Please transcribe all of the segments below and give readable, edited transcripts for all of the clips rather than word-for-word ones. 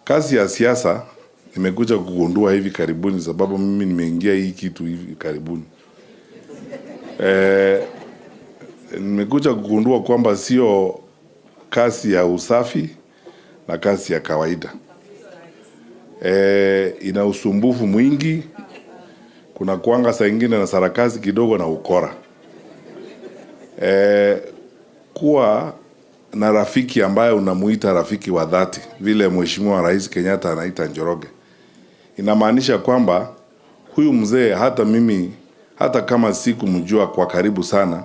Kazi ya siasa nimekuja kugundua hivi karibuni, sababu mimi nimeingia hii kitu hivi karibuni. Nimekuja kugundua kwamba sio kazi ya usafi na kazi ya kawaida. Ina usumbufu mwingi, kuna kuanga saa ingine na sarakazi kidogo na ukora. Kuwa na rafiki ambaye unamuita rafiki wa dhati, vile Mheshimiwa Rais Kenyatta anaita Njoroge, inamaanisha kwamba huyu mzee, hata mimi, hata kama sikumjua kwa karibu sana,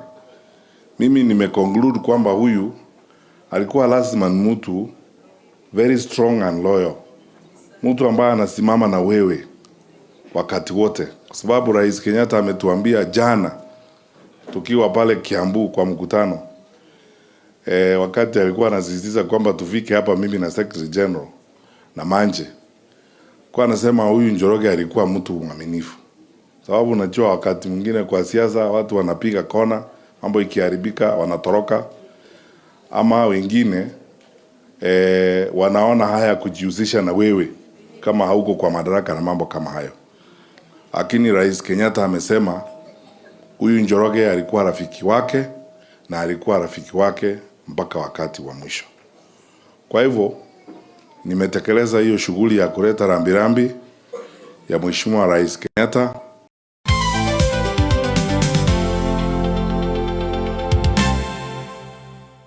mimi nimeconclude kwamba huyu alikuwa lazima mtu very strong and loyal, mtu ambaye anasimama na wewe wakati wote, kwa sababu Rais Kenyatta ametuambia jana tukiwa pale Kiambu kwa mkutano, wakati alikuwa anasisitiza kwamba tufike hapa, mimi na Secretary General na Manje, kwa anasema huyu Njoroge alikuwa mtu mwaminifu. Sababu unajua wakati mwingine kwa siasa watu wanapiga kona, mambo ikiharibika wanatoroka, ama wengine wanaona haya kujihusisha na wewe kama hauko kwa madaraka na mambo kama hayo. Lakini Rais Kenyatta amesema huyu Njoroge alikuwa rafiki wake na alikuwa rafiki wake mpaka wakati wa mwisho. Kwa hivyo nimetekeleza hiyo shughuli ya kuleta rambirambi ya Mheshimiwa Rais Kenyatta